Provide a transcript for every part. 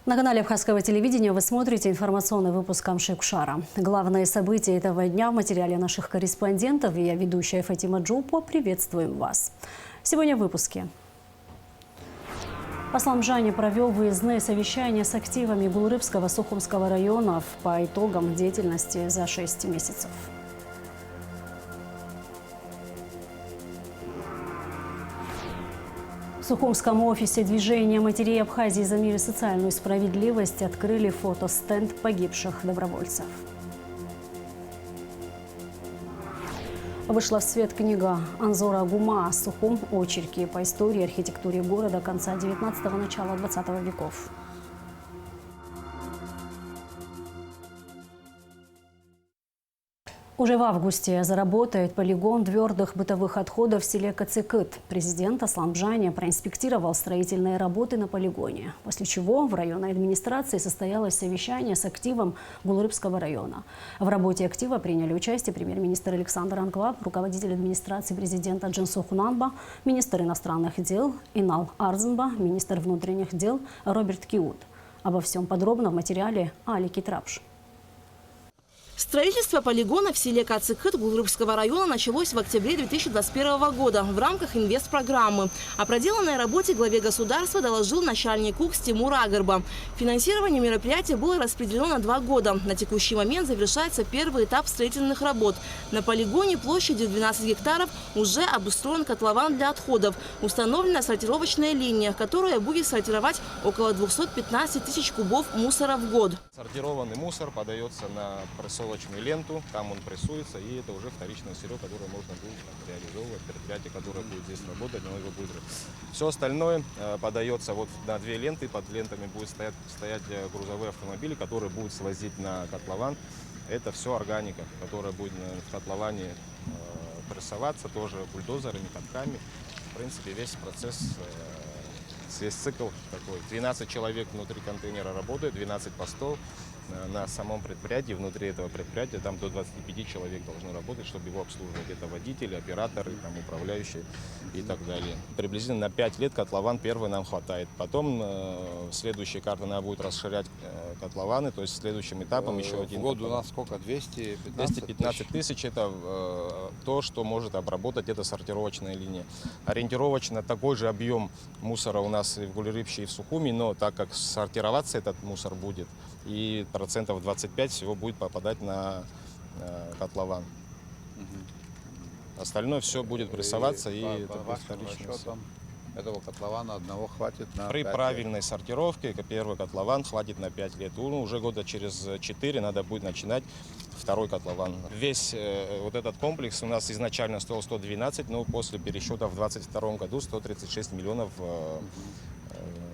На канале Абхазского телевидения вы смотрите информационный выпуск Амшикшара. Главные события этого дня в материале наших корреспондентов. И я, ведущая Фатима Джупо, приветствуем вас. Сегодня в выпуске. Асламжане провел выездные совещания с активами Гулрыбского Сухумского районов по итогам деятельности за 6 месяцев. В Сухумском офисе движения матерей Абхазии за мир и социальную справедливость открыли фотостенд погибших добровольцев. Вышла в свет книга Анзора Гума «Сухум. Очерки по истории и архитектуре города конца 19-го, начала 20 веков». Уже в августе заработает полигон твердых бытовых отходов в селе Кацикыт. Президент Асламжане проинспектировал строительные работы на полигоне, после чего в районной администрации состоялось совещание с активом Гулрыбского района. В работе актива приняли участие премьер-министр Александр Анклав, руководитель администрации президента Джинсу Хунанба, министр иностранных дел Инал Арзенба, министр внутренних дел Роберт Киут. Обо всем подробно в материале Али Китрапш. Строительство полигона в селе Кацикыт Гулрыбского района началось в октябре 2021 года в рамках инвестпрограммы. О проделанной работе главе государства доложил начальник УКС Тимур Агарба. Финансирование мероприятия было распределено на 2 года. На текущий момент завершается первый этап строительных работ. На полигоне площадью 12 гектаров уже обустроен котлован для отходов. Установлена сортировочная линия, которая будет сортировать около 215 тысяч кубов мусора в год. Сортированный мусор подается на прессовочную ленту, там он прессуется, и это уже вторичное сырье, которое можно будет реализовывать, предприятие, которое будет здесь работать, но его будет. Все остальное подается вот на 2 ленты, под лентами будут стоять грузовые автомобили, которые будут свозить на котлован. Это все органика, которая будет в котловане прессоваться, тоже бульдозерами, катками. В принципе, весь процесс, весь цикл такой. 12 человек внутри контейнера работает, 12 постов. На самом предприятии, внутри этого предприятия, там до 25 человек должно работать, чтобы его обслуживать. Это водители, операторы, там, управляющие и так далее. Приблизительно на 5 лет котлован первый нам хватает. Потом следующая карта надо будет расширять котлованы, то есть следующим этапом еще один. В год у нас сколько? 215 тысяч. Это то, что может обработать эта сортировочная линия. Ориентировочно такой же объем мусора у нас и в Гулрыбще, и в Сухуми, но так как сортироваться этот мусор будет, и процентов 25 всего будет попадать на котлован. Остальное все будет прессоваться, и это будет вторично. Этого котлована одного хватит на При 5 правильной лет. сортировке первый котлован хватит на 5 лет. Уже года через 4 надо будет начинать второй котлован. Весь вот этот комплекс у нас изначально стоил 112, но после пересчета в 2022 году 136 миллионов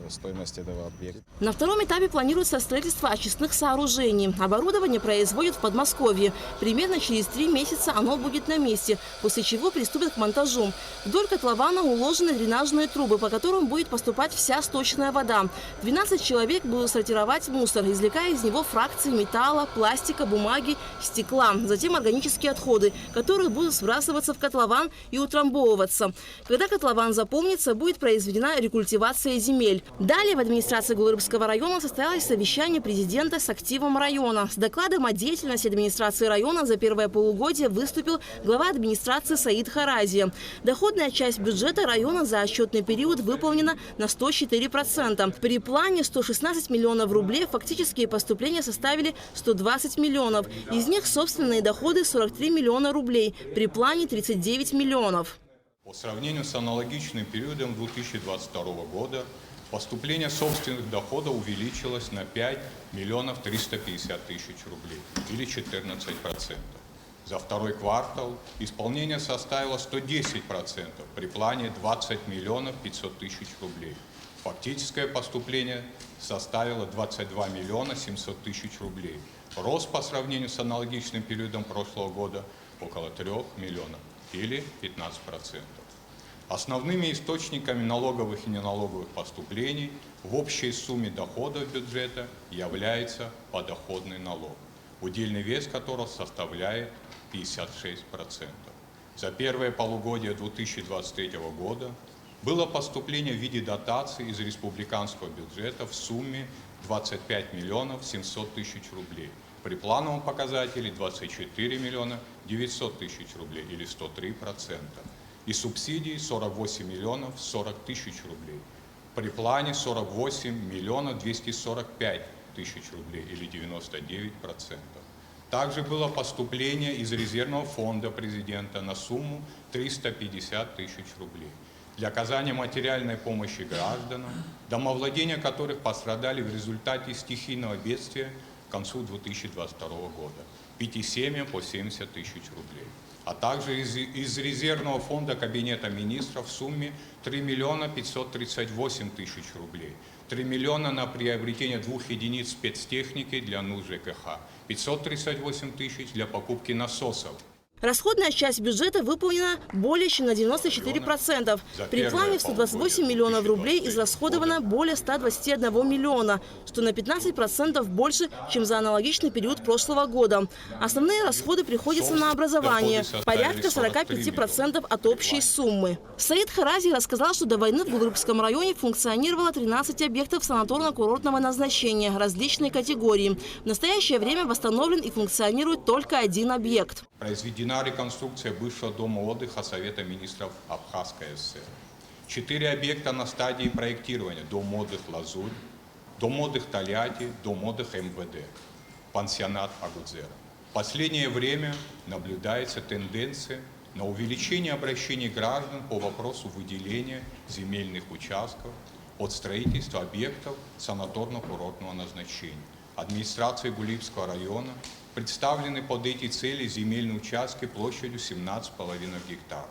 стоимость этого объекта. На втором этапе планируется строительство очистных сооружений. Оборудование производят в Подмосковье. Примерно через 3 месяца оно будет на месте, после чего приступят к монтажу. Вдоль котлована уложены дренажные трубы, по которым будет поступать вся сточная вода. 12 человек будут сортировать мусор, извлекая из него фракции металла, пластика, бумаги, стекла. Затем органические отходы, которые будут сбрасываться в котлован и утрамбовываться. Когда котлован заполнится, будет произведена рекультивация земель. Далее в администрации Гулрыбского района состоялось совещание президента с активом района. С докладом о деятельности администрации района за первое полугодие выступил глава администрации Саид Харази. Доходная часть бюджета района за отчетный период выполнена на 104%. При плане 116 миллионов рублей фактические поступления составили 120 миллионов. Из них собственные доходы 43 миллиона рублей. При плане 39 миллионов. По сравнению с аналогичным периодом 2022 года поступление собственных доходов увеличилось на 5 миллионов 350 тысяч рублей, или 14%. За второй квартал исполнение составило 110%, при плане 20 миллионов 500 тысяч рублей. Фактическое поступление составило 22 миллиона 700 тысяч рублей. Рост по сравнению с аналогичным периодом прошлого года около 3 миллионов, или 15%. Основными источниками налоговых и неналоговых поступлений в общей сумме доходов бюджета является подоходный налог, удельный вес которого составляет 56%. За первое полугодие 2023 года было поступление в виде дотации из республиканского бюджета в сумме 25 миллионов 700 тысяч рублей. При плановом показателе 24 миллиона 900 тысяч рублей или 103%. И субсидии 48 миллионов 40 тысяч рублей. При плане 48 миллионов 245 тысяч рублей или 99%. Также было поступление из резервного фонда президента на сумму 350 тысяч рублей для оказания материальной помощи гражданам, домовладения которых пострадали в результате стихийного бедствия к концу 2022 года, 5 семьям по 70 тысяч рублей. А также из резервного фонда Кабинета министров в сумме 3 миллиона 538 тысяч рублей, 3 миллиона на приобретение 2 единиц спецтехники для нужд ЖКХ, 538 тысяч для покупки насосов. Расходная часть бюджета выполнена более чем на 94%. При плане в 128 миллионов рублей израсходовано более 121 миллиона, что на 15% больше, чем за аналогичный период прошлого года. Основные расходы приходятся на образование – порядка 45% от общей суммы. Саид Харази рассказал, что до войны в Гулрыбском районе функционировало 13 объектов санаторно-курортного назначения различной категории. В настоящее время восстановлен и функционирует только один объект. Произведена реконструкция бывшего дома отдыха Совета министров Абхазской ССР. 4 объекта на стадии проектирования: дом отдыха Лазурь, дом отдыха Тольятти, дом отдыха МВД, пансионат Агудзера. В последнее время наблюдается тенденция на увеличение обращений граждан по вопросу выделения земельных участков под строительство объектов санаторно-курортного назначения. Администрацией Гулибского района представлены под эти цели земельные участки площадью 17,5 гектаров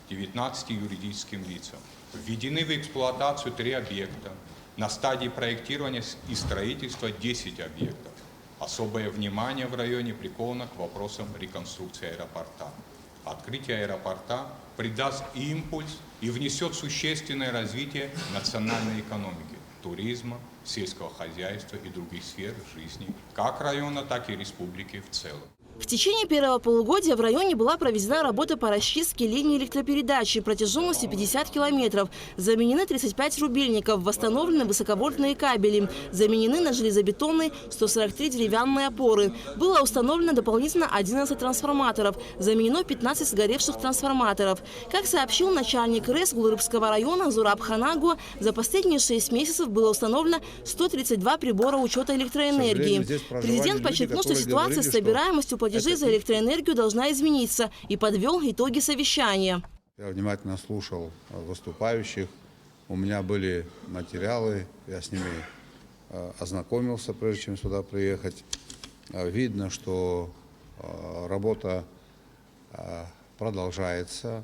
19 юридическим лицам. Введены в эксплуатацию 3 объекта. На стадии проектирования и строительства 10 объектов. Особое внимание в районе приковано к вопросам реконструкции аэропорта. Открытие аэропорта придаст импульс и внесет существенное развитие национальной экономики, туризма, сельского хозяйства и других сфер жизни, как района, так и республики в целом. В течение первого полугодия в районе была проведена работа по расчистке линии электропередачи протяженностью 50 километров. Заменены 35 рубильников, восстановлены высоковольтные кабели, заменены на железобетонные 143 деревянные опоры. Было установлено дополнительно 11 трансформаторов, заменено 15 сгоревших трансформаторов. Как сообщил начальник РЭС Гулрыбского района Зураб Ханагу, за последние 6 месяцев было установлено 132 прибора учета электроэнергии. Президент подчеркнул, что ситуация с собираемостью платежей за электроэнергию должна измениться, и подвел итоги совещания. Я внимательно слушал выступающих. У меня были материалы, я с ними ознакомился, прежде чем сюда приехать. Видно, что работа продолжается,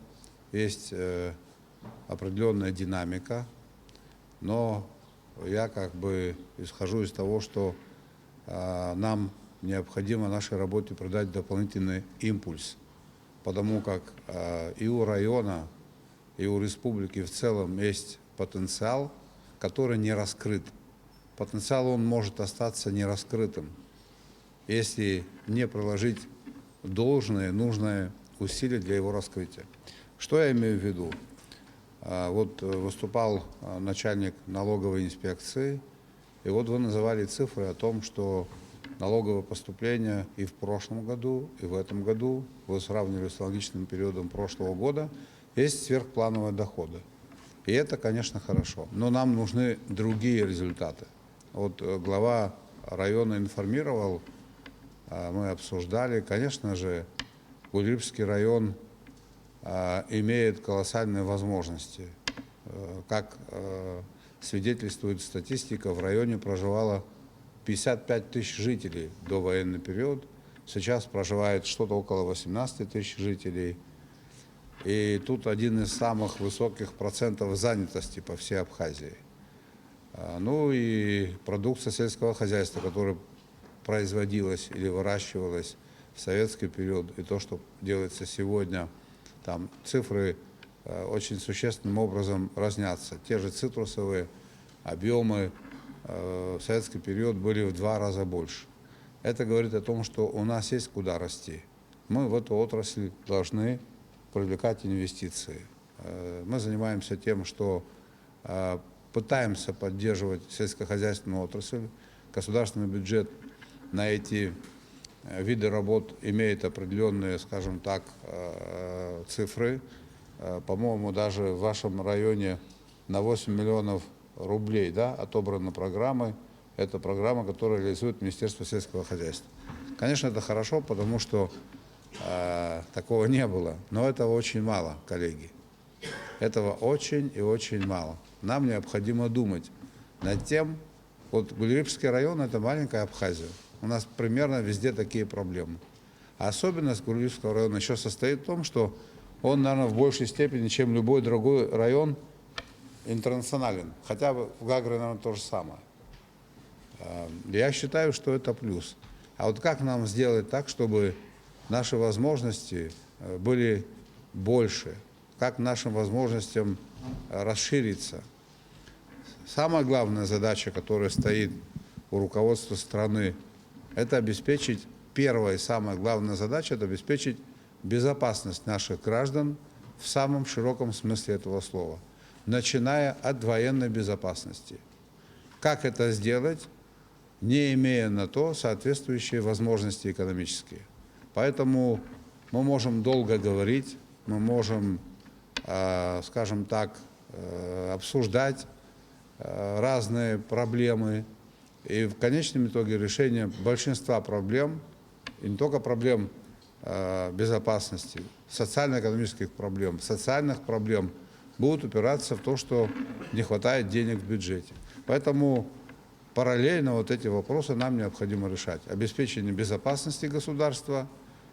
есть определенная динамика, но я как бы исхожу из того, что нам необходимо нашей работе придать дополнительный импульс, потому как и у района, и у республики в целом есть потенциал, который не раскрыт. Потенциал он может остаться нераскрытым, если не приложить должное, нужное усилие для его раскрытия. Что я имею в виду? Вот выступал начальник налоговой инспекции, и вот вы называли цифры о том, что налоговое поступление и в прошлом году, и в этом году, вы сравнивали с аналогичным периодом прошлого года, есть сверхплановые доходы. И это, конечно, хорошо. Но нам нужны другие результаты. Вот глава района информировал, мы обсуждали, конечно же, Гулрыбский район имеет колоссальные возможности. Как свидетельствует статистика, в районе проживало 55 тысяч жителей до военный период. Сейчас проживает что-то около 18 тысяч жителей. И тут один из самых высоких процентов занятости по всей Абхазии. Ну и продукция сельского хозяйства, которая производилась или выращивалась в советский период, и то, что делается сегодня, там цифры очень существенным образом разнятся. Те же цитрусовые объемы в советский период были в 2 раза больше. Это говорит о том, что у нас есть куда расти. Мы в эту отрасль должны привлекать инвестиции. мы занимаемся тем, что пытаемся поддерживать сельскохозяйственную отрасль. Государственный бюджет на эти виды работ имеет определенные, скажем так, цифры. По-моему, даже в вашем районе на 8 миллионов рублей, да, отобраны программы. Это программа, которую реализует Министерство сельского хозяйства. Конечно, это хорошо, потому что такого не было. Но этого очень мало, коллеги. Этого очень и очень мало. Нам необходимо думать над тем, вот Гулербский район – это маленькая Абхазия. У нас примерно везде такие проблемы. А особенность Гулербского района еще состоит в том, что он, наверное, в большей степени, чем любой другой район, интернационален. Хотя бы в Гагре, наверное, то же самое. Я считаю, что это плюс. А вот как нам сделать так, чтобы наши возможности были больше? Как нашим возможностям расшириться? Самая главная задача, которая стоит у руководства страны, это обеспечить, первая и самая главная задача, это обеспечить безопасность наших граждан в самом широком смысле этого слова, начиная от военной безопасности. Как это сделать, не имея на то соответствующие возможности экономические? Поэтому мы можем долго говорить, мы можем, скажем так, обсуждать разные проблемы. И в конечном итоге решение большинства проблем, и не только проблем безопасности, социально-экономических проблем, социальных проблем, будут упираться в то, что не хватает денег в бюджете. Поэтому параллельно вот эти вопросы нам необходимо решать. Обеспечение безопасности государства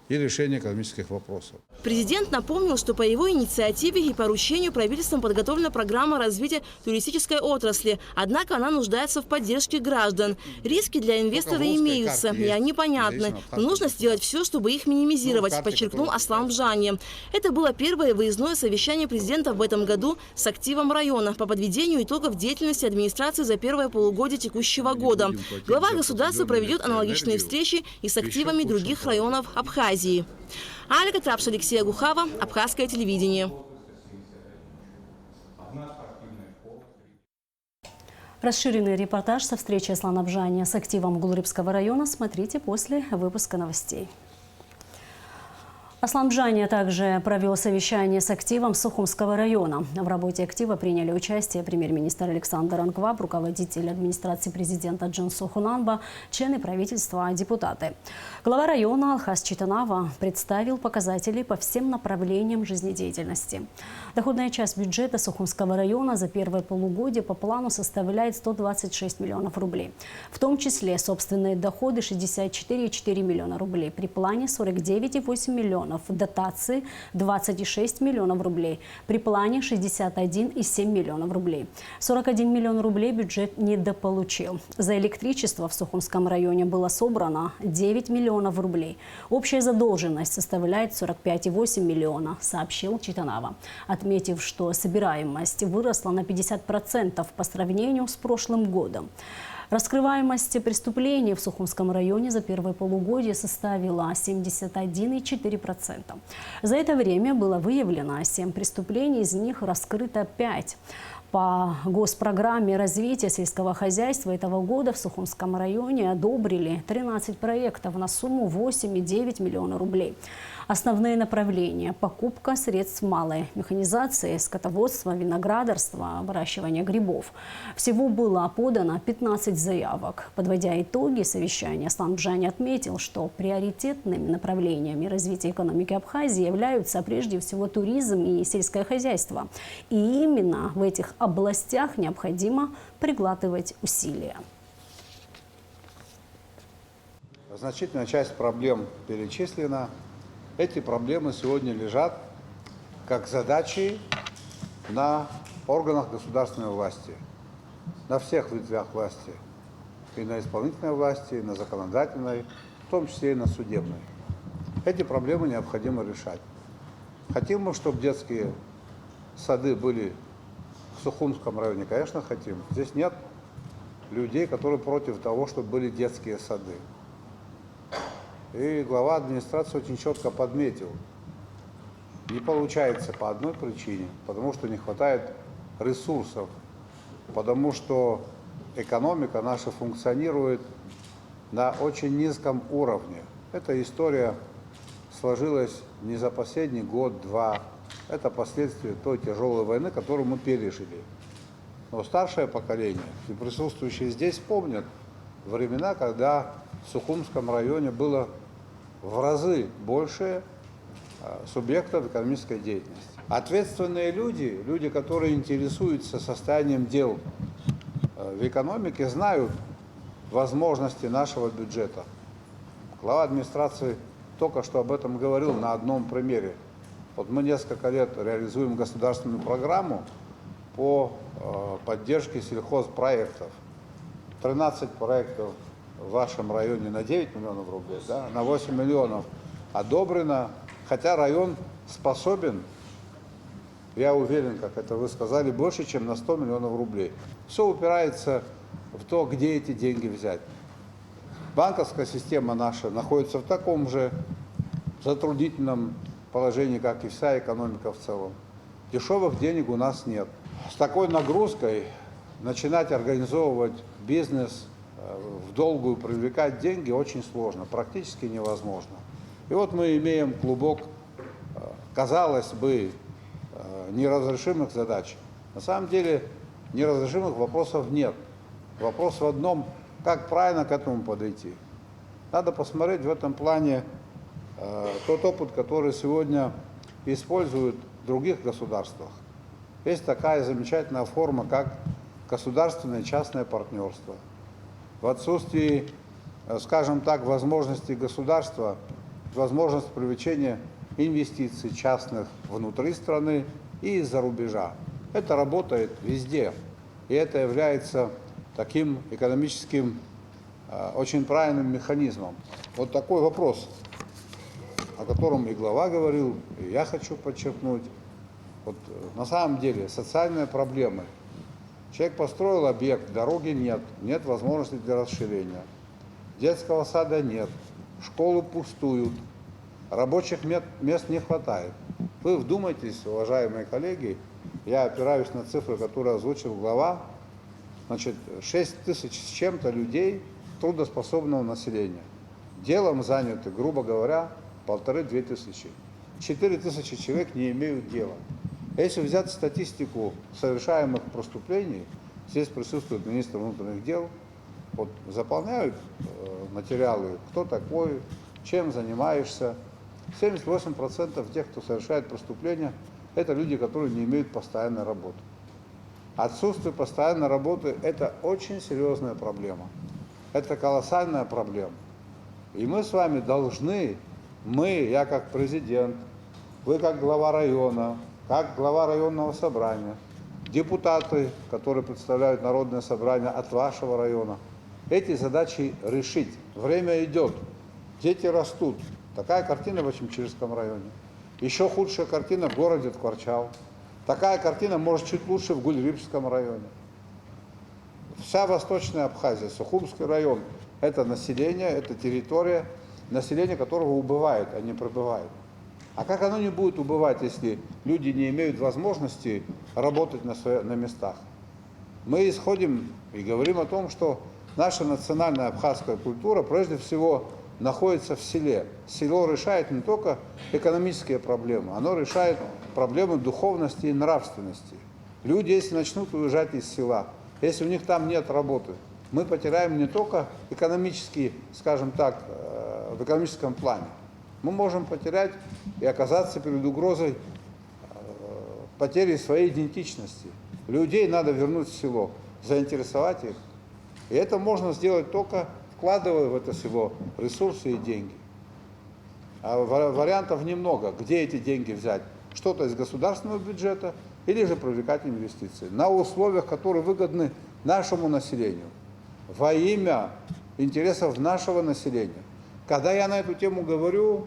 и решение экономических вопросов. Президент напомнил, что по его инициативе и поручению правительством подготовлена программа развития туристической отрасли. Однако она нуждается в поддержке граждан. Риски для инвестора имеются, и они понятны. Но нужно сделать все, чтобы их минимизировать, подчеркнул Аслан Бжани. Это было первое выездное совещание президента в этом году с активом района по подведению итогов деятельности администрации за первое полугодие текущего года. Глава государства проведет аналогичные встречи и с активами других районов Абхазии. Алька Трапш, Алексей Гухава, Абхазское телевидение. Расширенный репортаж со встречи Аслана Бжани с активом Гулрыбского района смотрите после выпуска новостей. Аслан Бжани также провел совещание с активом Сухумского района. В работе актива приняли участие премьер-министр Александр Анкваб, руководитель администрации президента Джансу Хунанба, члены правительства, депутаты. Глава района Алхас Читанава представил показатели по всем направлениям жизнедеятельности. Доходная часть бюджета Сухумского района за первое полугодие по плану составляет 126 миллионов рублей. В том числе собственные доходы 64,4 миллиона рублей. При плане 49,8 миллионов. Дотации 26 миллионов рублей. При плане 61,7 миллионов рублей. 41 миллион рублей бюджет недополучил. За электричество в Сухумском районе было собрано 9 миллионов рублей. Общая задолженность составляет 45,8 миллиона, сообщил Читанава, отметив, что собираемость выросла на 50% по сравнению с прошлым годом. Раскрываемость преступлений в Сухумском районе за первое полугодие составила 71,4%. За это время было выявлено 7 преступлений, из них раскрыто 5. По госпрограмме развития сельского хозяйства этого года в Сухумском районе одобрили 13 проектов на сумму 8,9 миллиона рублей. Основные направления – покупка средств малой механизации, скотоводство, виноградарство, выращивание грибов. Всего было подано 15 заявок. Подводя итоги совещания, Аслан Бжани отметил, что приоритетными направлениями развития экономики Абхазии являются прежде всего туризм и сельское хозяйство. И именно в этих областях необходимо прикладывать усилия. Значительная часть проблем перечислена. Эти проблемы сегодня лежат как задачи на органах государственной власти, на всех ветвях власти, и на исполнительной власти, и на законодательной, в том числе и на судебной. Эти проблемы необходимо решать. Хотим мы, чтобы детские сады были в Сухумском районе? Конечно, хотим. Здесь нет людей, которые против того, чтобы были детские сады. И глава администрации очень четко подметил, Не получается по одной причине, потому что не хватает ресурсов, потому что экономика наша функционирует на очень низком уровне. Эта история сложилась не за последний год-два. Это последствия той тяжелой войны, которую мы пережили. Но старшее поколение и присутствующие здесь помнят времена, когда в Сухумском районе было в разы больше субъектов экономической деятельности. Ответственные люди, люди, которые интересуются состоянием дел в экономике, знают возможности нашего бюджета. Глава администрации только что об этом говорил на одном примере. Вот мы несколько лет реализуем государственную программу по поддержке сельхозпроектов. 13 проектов в вашем районе на 9 миллионов рублей, да, на 8 миллионов одобрено, хотя район способен, я уверен, как это вы сказали, больше, чем на 100 миллионов рублей. Все упирается в то, где эти деньги взять. Банковская система наша находится в таком же затруднительном положении, как и вся экономика в целом. Дешевых денег у нас нет. С такой нагрузкой начинать организовывать бизнес, в долгую привлекать деньги очень сложно, практически невозможно. И вот мы имеем клубок, казалось бы, неразрешимых задач. На самом деле неразрешимых вопросов нет. Вопрос в одном, как правильно к этому подойти. Надо посмотреть в этом плане тот опыт, который сегодня используют в других государствах. Есть такая замечательная форма, как государственное и частное партнерство. В отсутствии, скажем так, возможности государства, возможность привлечения инвестиций частных внутри страны и из-за рубежа. Это работает везде. И это является таким экономическим, очень правильным механизмом. Вот такой вопрос, о котором и глава говорил, и я хочу подчеркнуть. Вот на самом деле социальные проблемы. Человек построил объект, дороги нет, нет возможности для расширения. Детского сада нет, школы пустуют, рабочих мест не хватает. Вы вдумайтесь, уважаемые коллеги, я опираюсь на цифры, которые озвучил глава, значит, 6 тысяч с чем-то людей трудоспособного населения. Делом заняты, грубо говоря, 1500-2000. 4000 человек не имеют дела. Если взять статистику совершаемых преступлений, здесь присутствует министр внутренних дел, вот, заполняют материалы, кто такой, чем занимаешься. 78% тех, кто совершает преступления, это люди, которые не имеют постоянной работы. Отсутствие постоянной работы – это очень серьезная проблема. Это колоссальная проблема. И мы с вами должны, я как президент, вы как глава района, как глава районного собрания, депутаты, которые представляют народное собрание от вашего района, эти задачи решить. Время идет, дети растут. Такая картина в Очимчирском районе. Еще худшая картина в городе Ткварчал. Такая картина может чуть лучше в Гульрипском районе. Вся Восточная Абхазия, Сухумский район – это население, это территория, население которого убывает, а не прибывает. А как оно не будет убывать, если люди не имеют возможности работать на местах? Мы исходим и говорим о том, что наша национальная абхазская культура прежде всего находится в селе. Село решает не только экономические проблемы, оно решает проблемы духовности и нравственности. Люди, если начнут уезжать из села, если у них там нет работы, мы потеряем не только экономически, скажем так, в экономическом плане. Мы можем потерять и оказаться перед угрозой потери своей идентичности. Людей надо вернуть в село, заинтересовать их. И это можно сделать только вкладывая в это село ресурсы и деньги. А вариантов немного. Где эти деньги взять? Что-то из государственного бюджета или же привлекать инвестиции на условиях, которые выгодны нашему населению, во имя интересов нашего населения. Когда я на эту тему говорю,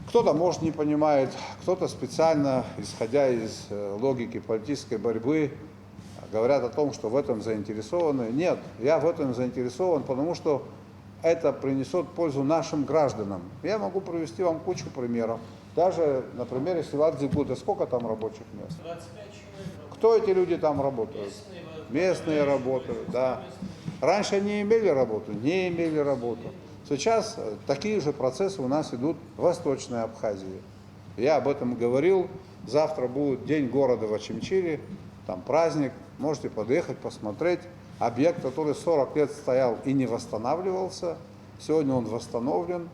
кто-то, может, не понимает, кто-то специально, исходя из логики политической борьбы, говорят о том, что в этом заинтересованы. Нет, я в этом заинтересован, потому что это принесет пользу нашим гражданам. Я могу привести вам кучу примеров. Даже, например, если в Ардзикуте, сколько там рабочих мест? 25 человек. Кто эти люди там работают? Местные работают, да. Раньше они имели работу? Не имели работу. Сейчас такие же процессы у нас идут в Восточной Абхазии. Я об этом говорил. Завтра будет День города в Очимчире, там праздник. Можете подъехать, посмотреть. Объект, который 40 лет стоял и не восстанавливался, сегодня он восстановлен.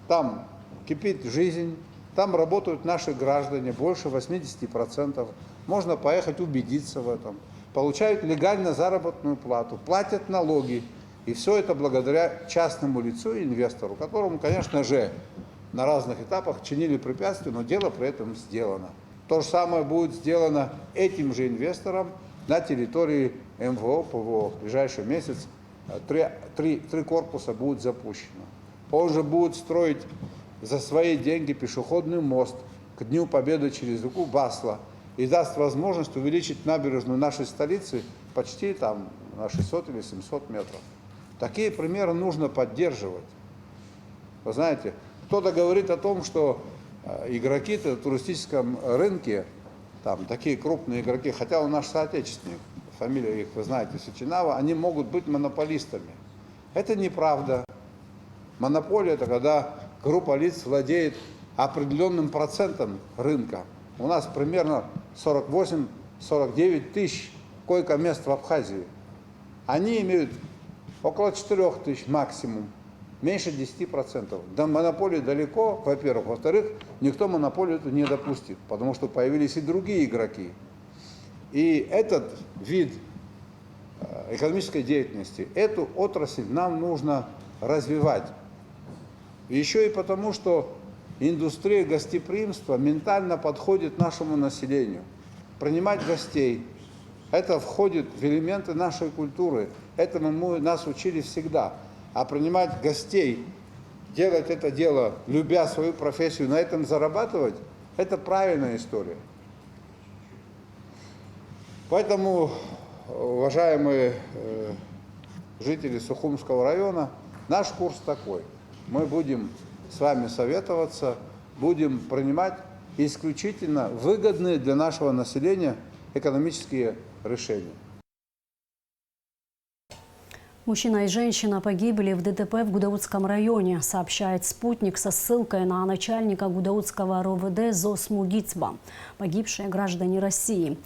Там кипит жизнь, там работают наши граждане, больше 80%. Можно поехать убедиться в этом. Получают легально заработную плату, платят налоги. И все это благодаря частному лицу и инвестору, которому, конечно же, на разных этапах чинили препятствия, но дело при этом сделано. То же самое будет сделано этим же инвестором на территории МВО, ПВО. В ближайший месяц три корпуса будут запущены. Он же будет строить за свои деньги пешеходный мост к Дню Победы через реку Басла и даст возможность увеличить набережную нашей столицы почти там на 600 или 700 метров. Такие примеры нужно поддерживать. Вы знаете, кто-то говорит о том, что игроки на туристическом рынке, там такие крупные игроки, хотя он наш соотечественник, фамилия их вы знаете, Сеченава, они могут быть монополистами. Это неправда. Монополия – это когда группа лиц владеет определенным процентом рынка. У нас примерно 48-49 тысяч койко-мест в Абхазии. Они имеют около 4 тысяч максимум, меньше 10%. До монополии далеко, во-первых. Во-вторых, никто монополию эту не допустит, потому что появились и другие игроки. И этот вид экономической деятельности, эту отрасль нам нужно развивать. Еще и потому, что индустрия гостеприимства ментально подходит нашему населению. Принимать гостей – это входит в элементы нашей культуры. Этому нас учили всегда. А принимать гостей, делать это дело, любя свою профессию, на этом зарабатывать – это правильная история. Поэтому, уважаемые жители Сухумского района, наш курс такой. Мы будем с вами советоваться, будем принимать исключительно выгодные для нашего населения экономические решения. Мужчина и женщина погибли в ДТП в Гудаутском районе, сообщает «Спутник» со ссылкой на начальника Гудаутского РОВД ЗОС Мугицба. Погибшие граждане России.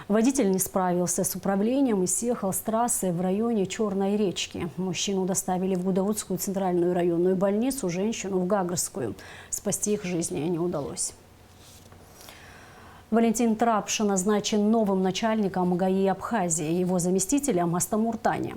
Водитель не справился с управлением и съехал с трассы в районе Черной речки. Мужчину доставили в Гудаутскую центральную районную больницу, женщину в Гагарскую. Спасти их жизни не удалось. Валентин Трапш назначен новым начальником ГАИ Абхазии, его заместителем Астамур Таня.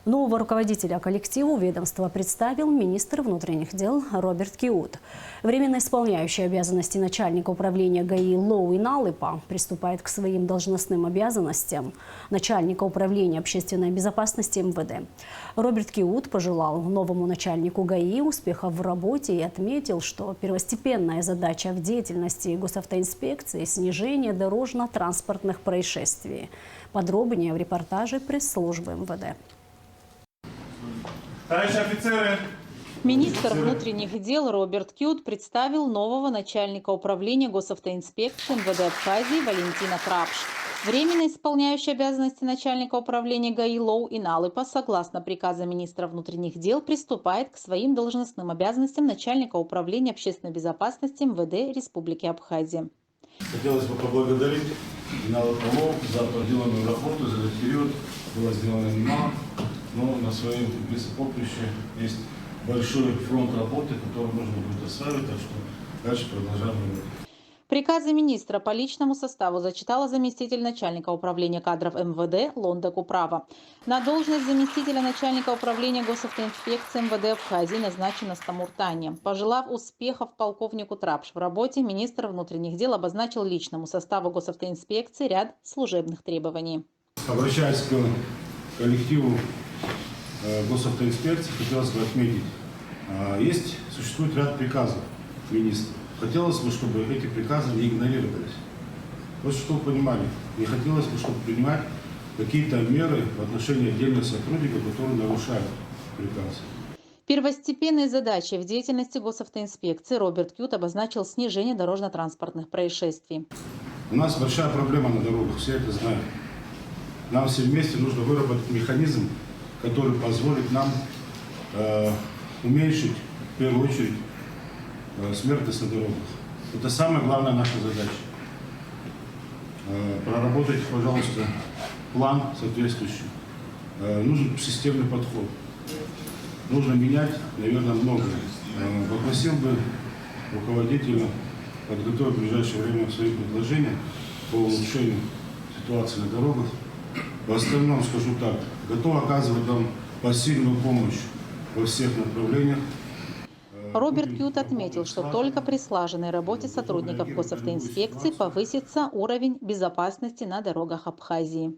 Нового руководителя коллективу ведомства представил министр внутренних дел Роберт Киут. Временно исполняющий обязанности начальника управления ГАИ Лоу Иналыпа приступает к своим должностным обязанностям начальника управления общественной безопасности МВД. Роберт Киут пожелал новому начальнику ГАИ успехов в работе и отметил, что первостепенная задача в деятельности госавтоинспекции – снижение дорожно-транспортных происшествий. Подробнее в репортаже пресс-службы МВД. Товарищи офицеры! Министр внутренних дел Роберт Киут представил нового начальника управления госавтоинспекции МВД Абхазии Валентина Трапш. Временно исполняющий обязанности начальника управления ГАИ Лоу Иналыпа, согласно приказа министра внутренних дел, приступает к своим должностным обязанностям начальника управления общественной безопасности МВД Республики Абхазия. Хотелось бы поблагодарить Иналыпа Лоу за проделанную работу, за этот период. Было сделано немало, но на своем лесопоприще есть большой фронт работы, который нужно будет осваивать, так что дальше продолжаем работать. Приказы министра по личному составу зачитала заместитель начальника управления кадров МВД Лонда Куправа. На должность заместителя начальника управления госавтоинспекции МВД Абхазии назначен Астамур Таня. Пожелав успехов полковнику Трапш в работе, министр внутренних дел обозначил личному составу госавтоинспекции ряд служебных требований. Обращаясь к коллективу госавтоинспекции, хотелось бы отметить, существует ряд приказов министра. Хотелось бы, чтобы эти приказы не игнорировались. Вот чтобы вы понимали, не хотелось бы, чтобы принимать какие-то меры в отношении отдельных сотрудников, которые нарушают приказ. Первостепенной задачей в деятельности госавтоинспекции Роберт Кют обозначил снижение дорожно-транспортных происшествий. У нас большая проблема на дорогах, все это знают. Нам все вместе нужно выработать механизм, который позволит нам уменьшить, в первую очередь, смертность на дорогах. Это самая главная наша задача. Проработайте, пожалуйста, план соответствующий. Нужен системный подход. Нужно менять, наверное, многое. Попросил бы руководителя подготовить в ближайшее время свои предложения по улучшению ситуации на дорогах. В остальном скажу так, готов оказывать вам посильную помощь во всех направлениях. Роберт Кют отметил, что только при слаженной работе сотрудников госавтоинспекции повысится уровень безопасности на дорогах Абхазии.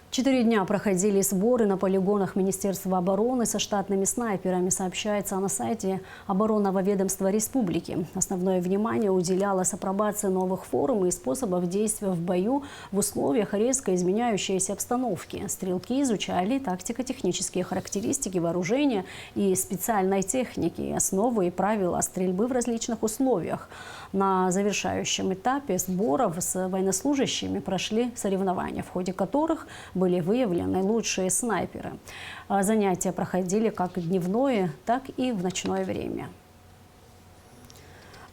4 дня проходили сборы на полигонах Министерства обороны со штатными снайперами, сообщается на сайте оборонного ведомства республики. Основное внимание уделялось апробации новых форм и способов действия в бою в условиях резко изменяющейся обстановки. Стрелки изучали тактико-технические характеристики вооружения и специальной техники, основы и правила стрельбы в различных условиях. На завершающем этапе сборов с военнослужащими прошли соревнования, в ходе которых были выявлены лучшие снайперы. Занятия проходили как дневное, так и в ночное время.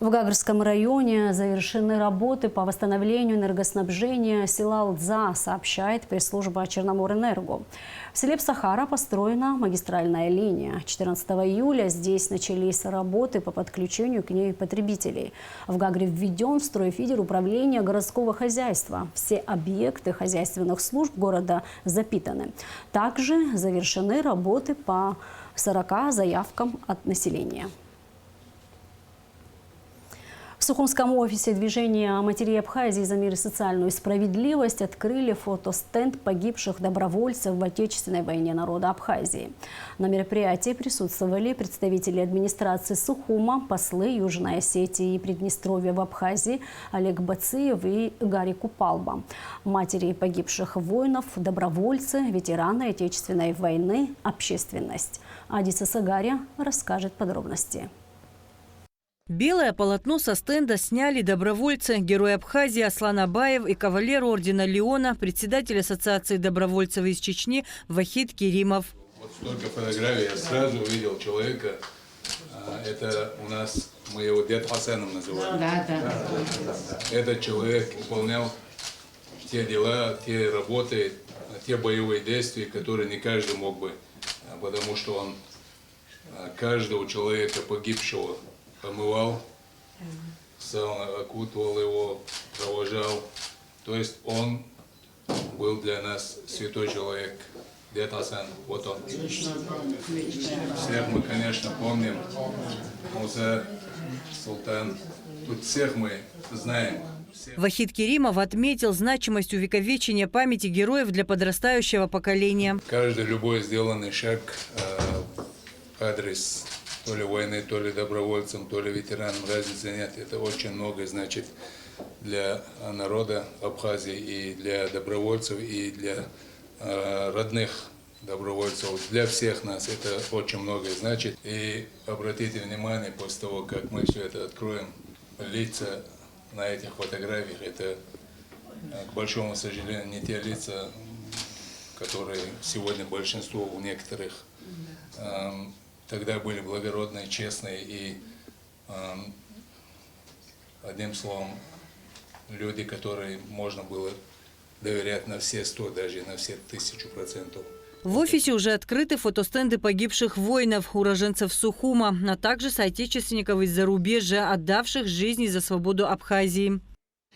В Гагарском районе завершены работы по восстановлению энергоснабжения села Лдза, сообщает пресс-служба Черноморэнерго. В селе Псахара построена магистральная линия. 14 июля здесь начались работы по подключению к ней потребителей. В Гагре введен в строй фидер управления городского хозяйства. Все объекты хозяйственных служб города запитаны. Также завершены работы по 40 заявкам от населения. В Сухумском офисе движения матерей Абхазии за мир и социальную справедливость открыли фотостенд погибших добровольцев в Отечественной войне народа Абхазии. На мероприятии присутствовали представители администрации Сухума, послы Южной Осетии и Приднестровья в Абхазии Олег Бациев и Гарри Купалба. Матери погибших воинов, добровольцы, ветераны Отечественной войны, общественность. Адиса Сагария расскажет подробности. Белое полотно со стенда сняли добровольцы, герой Абхазии Аслан Абаев и кавалер ордена Леона, председатель Ассоциации добровольцев из Чечни Вахид Керимов. Вот столько фотографий, я сразу увидел человека. Это у нас, мы его дед Хасаном называем. Да. Этот человек выполнял те дела, те работы, те боевые действия, которые не каждый мог бы, потому что он каждого человека погибшего помывал, сауна окутывал его, провожал. То есть он был для нас святой человек. Дед Асан, вот он. Всех мы, конечно, помним. Муса, Султан. Тут всех мы знаем. Вахид Керимов отметил значимость увековечения памяти героев для подрастающего поколения. Каждый любой сделанный шаг адрес то ли войны, то ли добровольцам, то ли ветеранам, разницы нет. Это очень много значит для народа Абхазии и для добровольцев, и для родных добровольцев. Для всех нас это очень многое значит. И обратите внимание, после того, как мы все это откроем, лица на этих фотографиях, это, к большому сожалению, не те лица, которые сегодня большинство у некоторых. Тогда были благородные, честные и, одним словом, люди, которые можно было доверять на все 100, даже на все 1000%. В офисе уже открыты фотостенды погибших воинов, уроженцев Сухума, а также соотечественников из зарубежья, отдавших жизни за свободу Абхазии.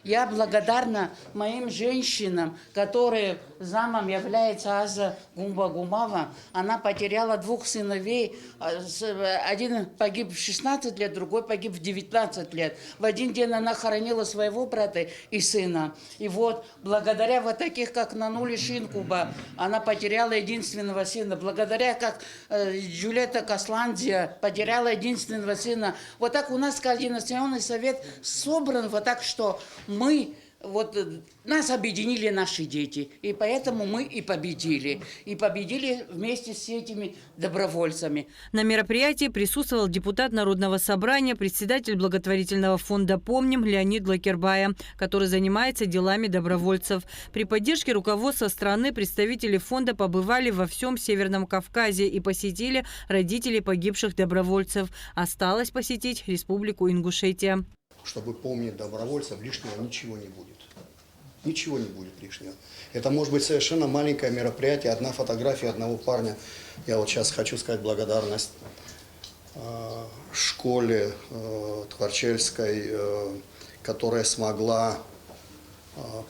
Я благодарна моим женщинам, которые замом является Аза Гумба-Гумава. Она потеряла 2 сыновей. Один погиб в 16 лет, другой погиб в 19 лет. В один день она хоронила своего брата и сына. И вот, благодаря вот таких, как Нанули Шинкуба, она потеряла единственного сына. Благодаря, как Джулета Касландия потеряла единственного сына. Вот так у нас Координационный совет собран, вот так, что мы вот нас объединили наши дети, и поэтому мы и победили. И победили вместе с этими добровольцами. На мероприятии присутствовал депутат Народного собрания, председатель благотворительного фонда «Помним» Леонид Лакербая, который занимается делами добровольцев. При поддержке руководства страны представители фонда побывали во всем Северном Кавказе и посетили родителей погибших добровольцев. Осталось посетить Республику Ингушетия. Чтобы помнить добровольцев, лишнего ничего не будет. Ничего не будет лишнего. Это может быть совершенно маленькое мероприятие, одна фотография одного парня. Я вот сейчас хочу сказать благодарность школе Тхварчельской, которая смогла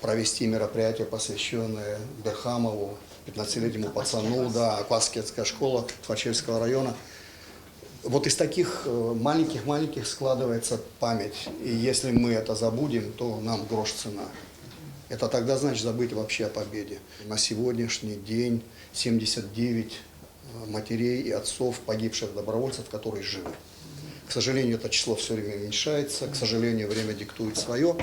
провести мероприятие, посвященное Берхамову, 15-летнему пацану, да, Акваскетская школа Тхварчельского района. Вот из таких маленьких складывается память. И если мы это забудем, то нам грош цена. Это тогда значит забыть вообще о победе. На сегодняшний день 79 матерей и отцов погибших добровольцев, которые живы. К сожалению, это число все время уменьшается. К сожалению, время диктует свое.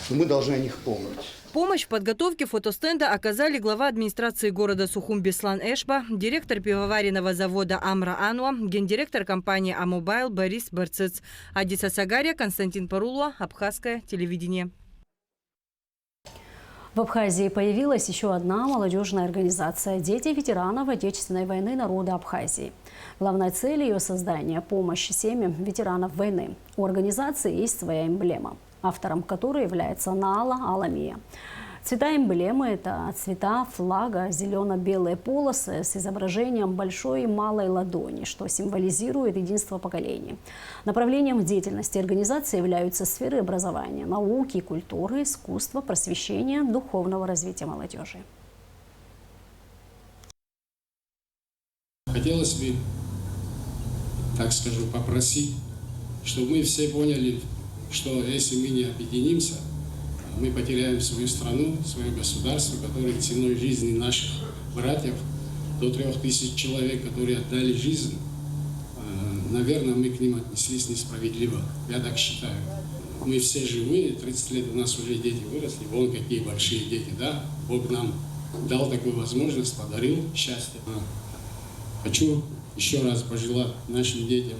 Но мы должны о них помнить. Помощь в подготовке фотостенда оказали глава администрации города Сухум Беслан Эшба, директор пивоваренного завода Амра Ануа, гендиректор компании Амобайл Борис Барцыц, Адиса Сагария, Константин Парулуа, Абхазское телевидение. В Абхазии появилась еще одна молодежная организация «Дети ветеранов Отечественной войны народа Абхазии». Главной целью ее создания – помощь семьям ветеранов войны. У организации есть своя эмблема, автором которой является Наала Аламия. Цвета эмблемы – это цвета флага, зелено-белые полосы с изображением большой и малой ладони, что символизирует единство поколений. Направлением деятельности организации являются сферы образования, науки, культуры, искусства, просвещения, духовного развития молодежи. Хотелось бы, так скажу, попросить, чтобы мы все поняли, что если мы не объединимся, мы потеряем свою страну, свое государство, которое ценой жизни наших братьев, до 3000 человек, которые отдали жизнь, наверное, мы к ним отнеслись несправедливо. Я так считаю. Мы все живые, 30 лет у нас уже дети выросли, вон какие большие дети, да? Бог нам дал такую возможность, подарил счастье. Хочу еще раз пожелать нашим детям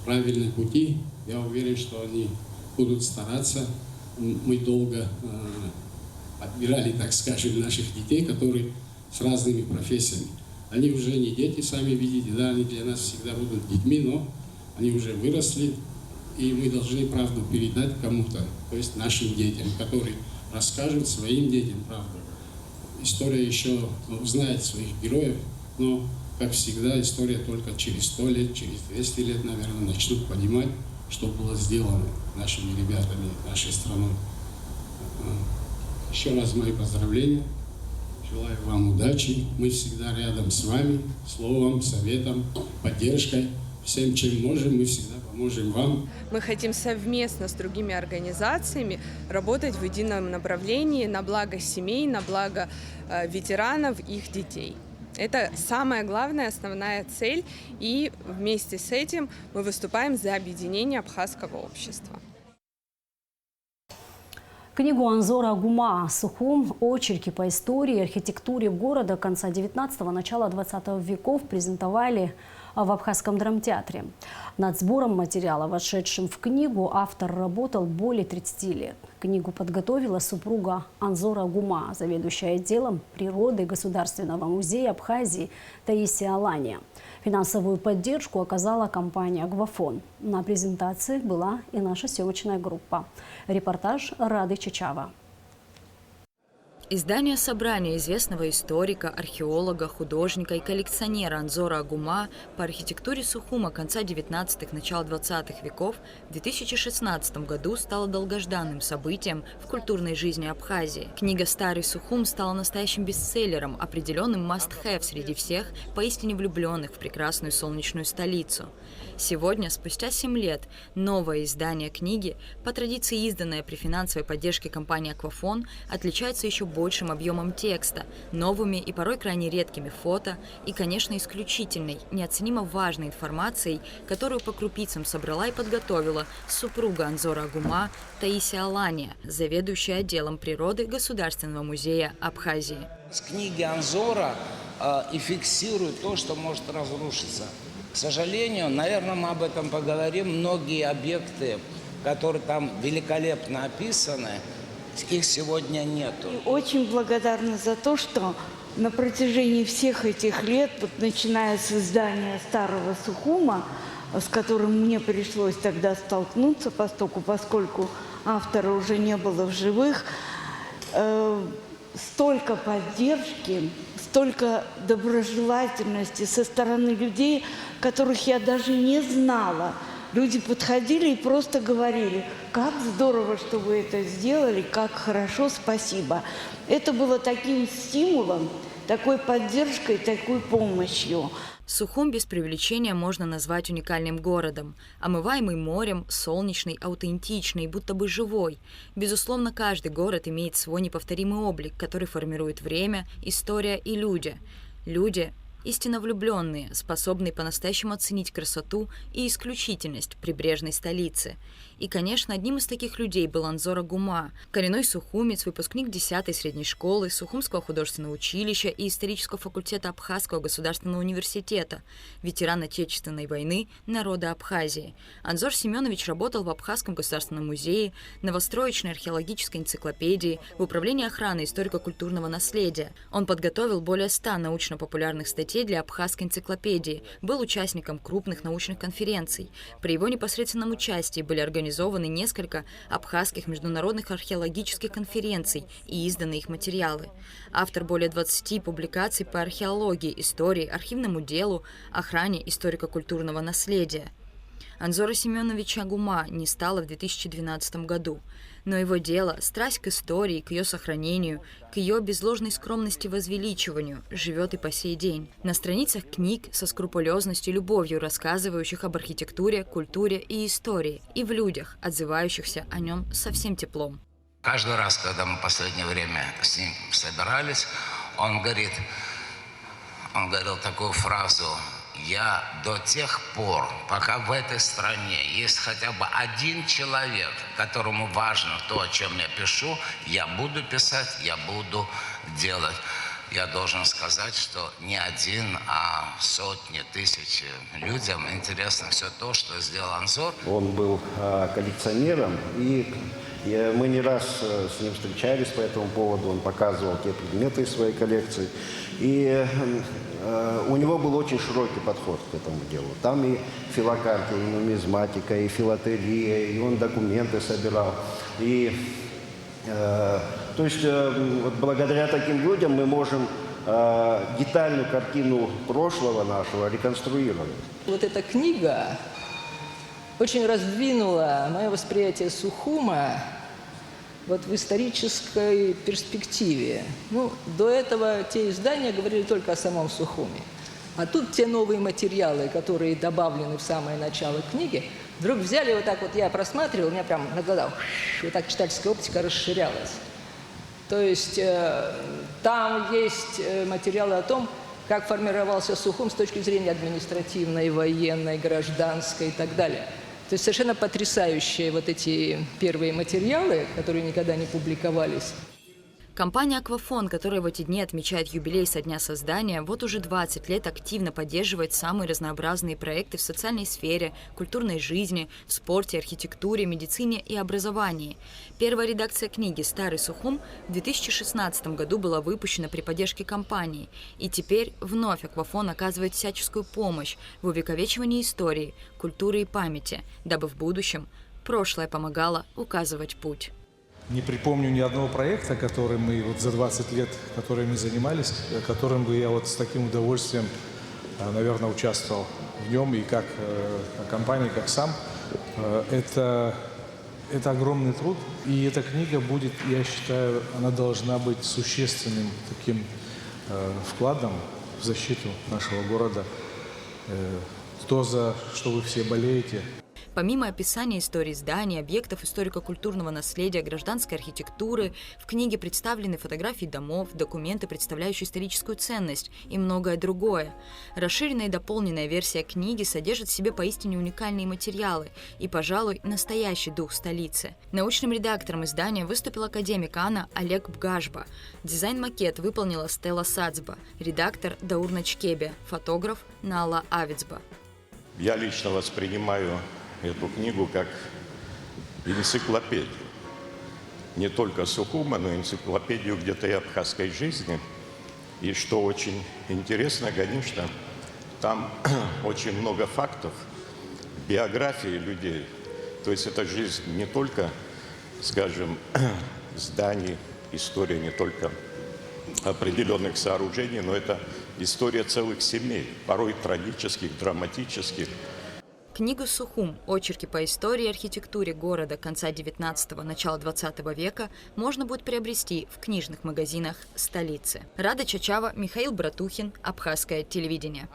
правильных пути. Я уверен, что они будут стараться. Мы долго отбирали, так скажем, наших детей, которые с разными профессиями. Они уже не дети, сами видите, да, они для нас всегда будут детьми, но они уже выросли, и мы должны правду передать кому-то, то есть нашим детям, которые расскажут своим детям правду. История еще узнает своих героев, но, как всегда, история только через 100 лет, через 200 лет, наверное, начнут понимать, что было сделано нашими ребятами, нашей страной. Еще раз мои поздравления. Желаю вам удачи. Мы всегда рядом с вами, словом, советом, поддержкой. Всем, чем можем, мы всегда поможем вам. Мы хотим совместно с другими организациями работать в едином направлении на благо семей, на благо ветеранов, их детей. Это самая главная, основная цель, и вместе с этим мы выступаем за объединение абхазского общества. Книгу Анзора Гума «Сухум. Очерки по истории и архитектуре города конца 19-го, начала 20 веков» презентовали в Абхазском драмтеатре. Над сбором материала, вошедшим в книгу, автор работал более 30 лет. Книгу подготовила супруга Анзора Гума, заведующая отделом природы Государственного музея Абхазии Таисия Алания. Финансовую поддержку оказала компания «Аквафон». На презентации была и наша съемочная группа. Репортаж Рады Чичава. Издание собрания известного историка, археолога, художника и коллекционера Анзора Гума по архитектуре Сухума конца 19-х, начала 20-х веков в 2016 году стало долгожданным событием в культурной жизни Абхазии. Книга «Старый Сухум» стала настоящим бестселлером, определенным must-have среди всех поистине влюбленных в прекрасную солнечную столицу. Сегодня, спустя 7 лет, новое издание книги, по традиции изданное при финансовой поддержке компании «Аквафон», отличается еще больше большим объемом текста, новыми и порой крайне редкими фото и, конечно, исключительной, неоценимо важной информацией, которую по крупицам собрала и подготовила супруга Анзора Агума Таисия Алания, заведующая отделом природы Государственного музея Абхазии. С книги Анзора и фиксирует то, что может разрушиться. К сожалению, наверное, мы об этом поговорим, многие объекты, которые там великолепно описаны, их сегодня нету. Очень благодарна за то, что на протяжении всех этих лет, вот начиная с издания старого Сухума, с которым мне пришлось тогда столкнуться, поскольку автора уже не было в живых, столько поддержки, столько доброжелательности со стороны людей, которых я даже не знала. Люди подходили и просто говорили: как здорово, что вы это сделали, как хорошо, спасибо. Это было таким стимулом, такой поддержкой, такой помощью. Сухум без преувеличения можно назвать уникальным городом, омываемый морем, солнечный, аутентичный, будто бы живой. Безусловно, каждый город имеет свой неповторимый облик, который формирует время, история и люди. Люди истинно влюбленные, способные по-настоящему оценить красоту и исключительность прибрежной столицы. И, конечно, одним из таких людей был Анзор Агума, коренной сухумец, выпускник 10-й средней школы, Сухумского художественного училища и исторического факультета Абхазского государственного университета, ветеран Отечественной войны народа Абхазии. Анзор Семенович работал в Абхазском государственном музее, новостроечной археологической энциклопедии, в управлении охраны историко-культурного наследия. Он подготовил более 100 научно-популярных статей для Абхазской энциклопедии, был участником крупных научных конференций. При его непосредственном участии были организованы несколько абхазских международных археологических конференций и изданы их материалы. Автор более 20 публикаций по археологии, истории, архивному делу, охране историко-культурного наследия. Анзора Семеновича Агума не стало в 2012 году, но его дело, страсть к истории, к ее сохранению, к ее без ложной скромности возвеличиванию живет и по сей день. На страницах книг со скрупулезностью и любовью рассказывающих об архитектуре, культуре и истории, и в людях, отзывающихся о нем со всем теплом. Каждый раз, когда мы в последнее время с ним собирались, он говорил такую фразу: «Я до тех пор, пока в этой стране есть хотя бы один человек, которому важно то, о чем я пишу, я буду писать, я буду делать». Я должен сказать, что не один, а сотни, тысячи людям интересно все то, что сделал Анзор. Он был коллекционером, и мы не раз с ним встречались по этому поводу. Он показывал те предметы из своей коллекции. И у него был очень широкий подход к этому делу. Там и филокартия, и нумизматика, и филателия, и он документы собирал. То есть вот благодаря таким людям мы можем детальную картину прошлого нашего реконструировать. Вот эта книга очень раздвинула мое восприятие Сухума вот в исторической перспективе. До этого те издания говорили только о самом Сухуме. А тут те новые материалы, которые добавлены в самое начало книги, вдруг взяли вот так вот, я просматривал, у меня прям на глазах вот так читательская оптика расширялась. То есть там есть материалы о том, как формировался Сухум с точки зрения административной, военной, гражданской и так далее. То есть совершенно потрясающие вот эти первые материалы, которые никогда не публиковались. Компания «Аквафон», которая в эти дни отмечает юбилей со дня создания, вот уже 20 лет активно поддерживает самые разнообразные проекты в социальной сфере, культурной жизни, в спорте, архитектуре, медицине и образовании. Первая редакция книги «Старый Сухум» в 2016 году была выпущена при поддержке компании. И теперь вновь «Аквафон» оказывает всяческую помощь в увековечивании истории, культуры и памяти, дабы в будущем прошлое помогало указывать путь. Не припомню ни одного проекта, который мы вот за 20 лет, которыми занимались, которым бы я вот с таким удовольствием, наверное, участвовал в нем и как компания, как сам. Это огромный труд, и эта книга будет, я считаю, она должна быть существенным таким вкладом в защиту нашего города. То, за что вы все болеете. Помимо описания истории зданий, объектов историко-культурного наследия, гражданской архитектуры, в книге представлены фотографии домов, документы, представляющие историческую ценность и многое другое. Расширенная и дополненная версия книги содержит в себе поистине уникальные материалы и, пожалуй, настоящий дух столицы. Научным редактором издания выступил академик АНА Олег Бгажба. Дизайн-макет выполнила Стелла Сацба, редактор Даур Начкебе, фотограф Нала Авицба. Я лично воспринимаю эту книгу как энциклопедию. Не только Сухума, но и энциклопедию где-то и абхазской жизни. И что очень интересно, конечно, там очень много фактов, биографии людей. То есть это жизнь не только, скажем, зданий, история не только определенных сооружений, но это история целых семей, порой трагических, драматических. Книгу «Сухум. Очерки по истории и архитектуре города конца 19-го, начала 20 века» можно будет приобрести в книжных магазинах столицы. Рада Чачава, Михаил Братухин, Абхазское телевидение.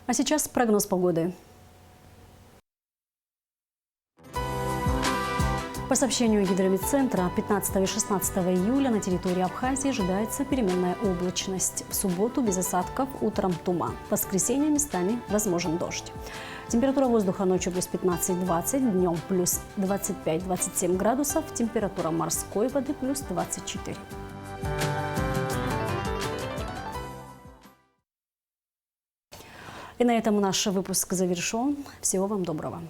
А сейчас прогноз погоды. По сообщению Гидрометцентра, 15 и 16 июля на территории Абхазии ожидается переменная облачность. В субботу без осадков, утром туман. В воскресенье местами возможен дождь. Температура воздуха ночью плюс 15-20, днем плюс 25-27 градусов, температура морской воды плюс 24. И на этом наш выпуск завершен. Всего вам доброго.